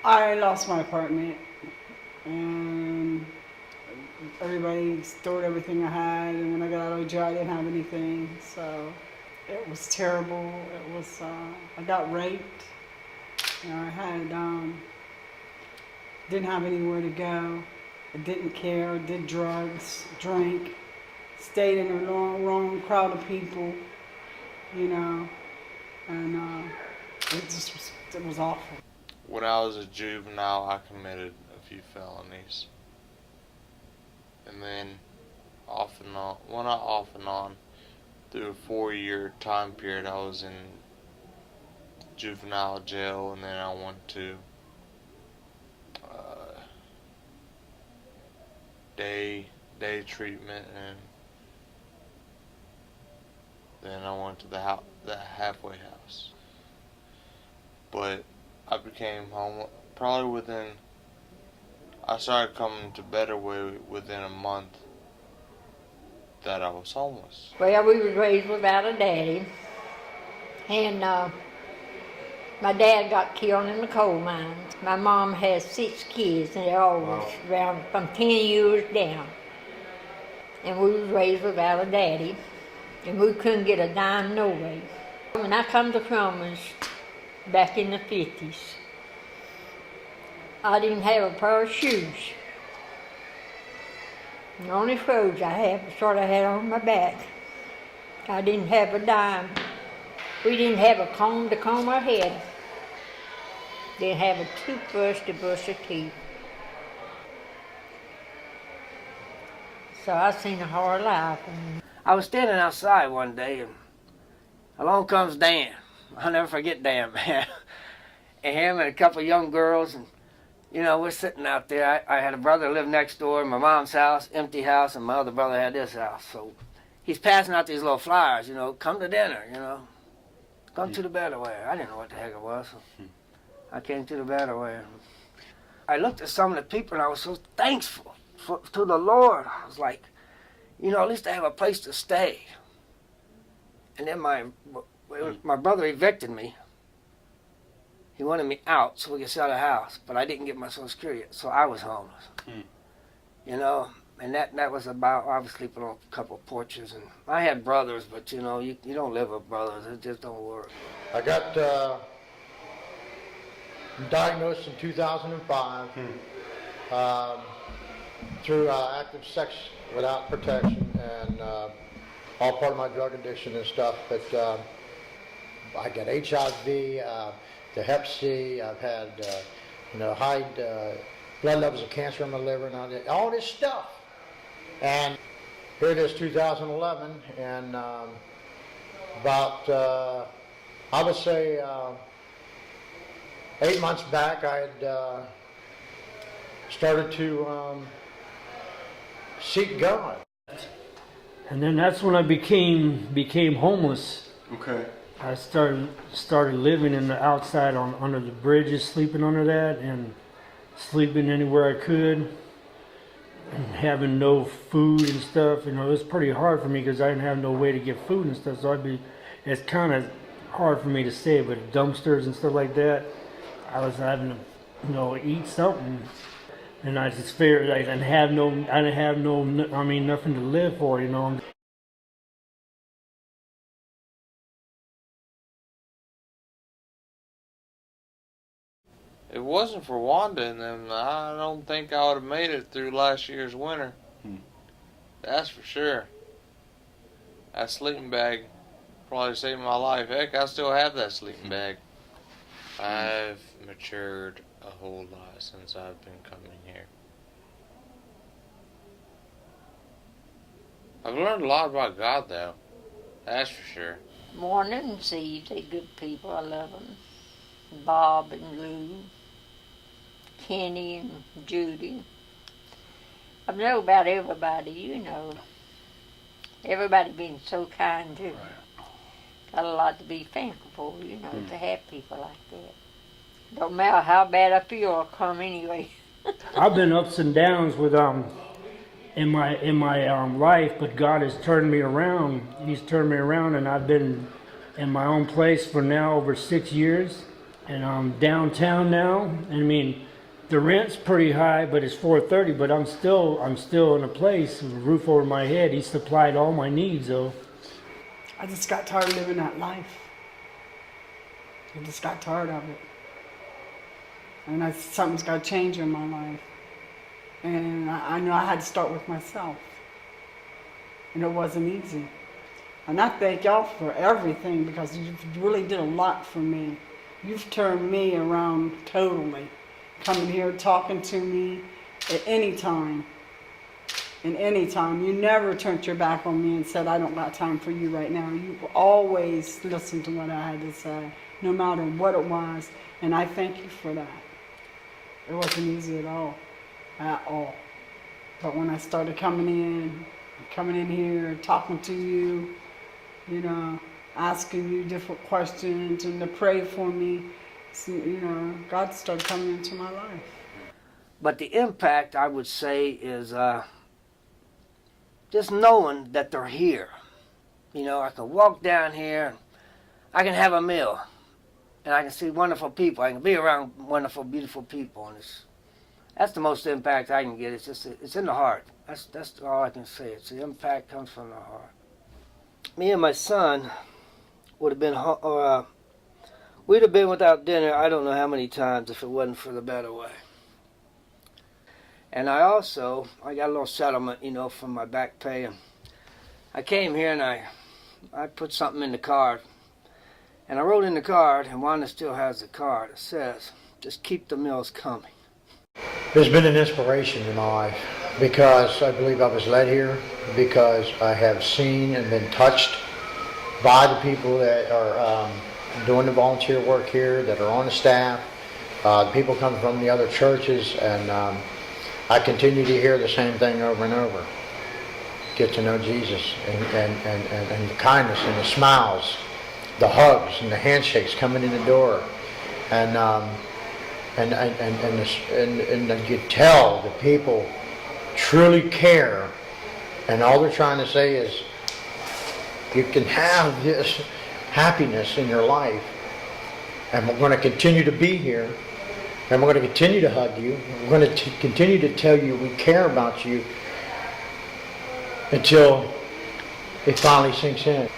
I lost my apartment, and everybody stored everything I had. And when I got out of jail, I didn't have anything. So it was terrible. It was. I got raped. I had didn't have anywhere to go. I didn't care. Did drugs, drank, stayed in a wrong crowd of people. You know, and it was awful. When I was a juvenile, I committed a few felonies. And then off and on, well, not off and on, through a 4-year time period, I was in juvenile jail, and then I went to day treatment, and then I went to the halfway house. But I became homeless probably I started coming to Better Way within a month that I was homeless. Well, we was raised without a daddy, and my dad got killed in the coal mines. My mom has 6 kids, and they're all around from 10 years down. And we was raised without a daddy, and we couldn't get a dime no way. When I come to Crumers back in the 50s, I didn't have a pair of shoes. The only clothes I had was what I had on my back. I didn't have a dime. We didn't have a comb to comb our head. Didn't have a toothbrush to brush our teeth. So I seen a hard life. I was standing outside one day, and along comes Dan. I'll never forget Dan, man. And him and a couple of young girls, and we're sitting out there. I had a brother who lived next door, my mom's house, empty house, and my other brother had this house. So he's passing out these little flyers, come to dinner, come to the Better Way. I didn't know what the heck it was. So I came to the Better Way. I looked at some of the people, and I was so thankful to the Lord. I was like, at least I have a place to stay. And then my brother evicted me. He wanted me out so we could sell the house, but I didn't get my Social Security, so I was homeless. And that was about, I was sleeping on a couple of porches, and I had brothers, but you don't live with brothers, it just don't work. I got diagnosed in 2005 through active sex without protection, and all part of my drug addiction and stuff, but I got HIV, the Hep C, I've had high blood levels of cancer in my liver, and all this stuff. And here it is, 2011, and about, I would say, 8 months back, I had started to seek God. And then that's when I became homeless. Okay. I started living in the outside under the bridges, sleeping under that, and sleeping anywhere I could, and having no food and stuff. It was pretty hard for me because I didn't have no way to get food and stuff. So it's kind of hard for me to say, but dumpsters and stuff like that, I was having to, eat something, and I just figured I didn't have nothing to live for, If it wasn't for Wanda and them, I don't think I would have made it through last year's winter. That's for sure. That sleeping bag probably saved my life. Heck, I still have that sleeping bag. I've matured a whole lot since I've been coming here. I've learned a lot about God, though. That's for sure. Morning and Steve, they're good people, I love them. Bob and Lou, Kenny and Judy. I know about everybody, Everybody being so kind to me. Got a lot to be thankful for, to have people like that. Don't matter how bad I feel, I'll come anyway. I've been ups and downs with in my life, but God has turned me around. He's turned me around, and I've been in my own place for now over 6 years. and I'm downtown now. And I mean, the rent's pretty high, but it's $430. But I'm still in a place with a roof over my head. He supplied all my needs, though. I just got tired of living that life. I just got tired of it. And something's got to change in my life. And I know I had to start with myself. And it wasn't easy. And I thank y'all for everything, because you really did a lot for me. You've turned me around totally. Coming here, talking to me at any time. And any time. You never turned your back on me and said, I don't got time for you right now. You always listened to what I had to say, no matter what it was. And I thank you for that. It wasn't easy at all. At all. But when I started coming in here, talking to you, you know, asking you different questions and to pray for me, so, you know, God started coming into my life. But the impact, I would say, is just knowing that they're here. You know, I can walk down here, and I can have a meal, and I can see wonderful people. I can be around wonderful, beautiful people, and that's the most impact I can get. It's just, it's in the heart. That's all I can say. It's the impact comes from the heart. Me and my son would have been, we'd have been without dinner I don't know how many times if it wasn't for the Better Way. And I got a little settlement, you know, from my back pay. And I came here and I put something in the card. And I wrote in the card, and Wanda still has the card. It says, just keep the meals coming. There's been an inspiration in my life because I believe I was led here, because I have seen and been touched by the people that are doing the volunteer work here, that are on the staff, the people come from the other churches, and I continue to hear the same thing over and over. Get to know Jesus, and the kindness and the smiles, the hugs and the handshakes coming in the door, and you tell the people truly care, and all they're trying to say is, you can have this happiness in your life, and we're going to continue to be here, and we're going to continue to hug you, we're going to continue to tell you we care about you until it finally sinks in.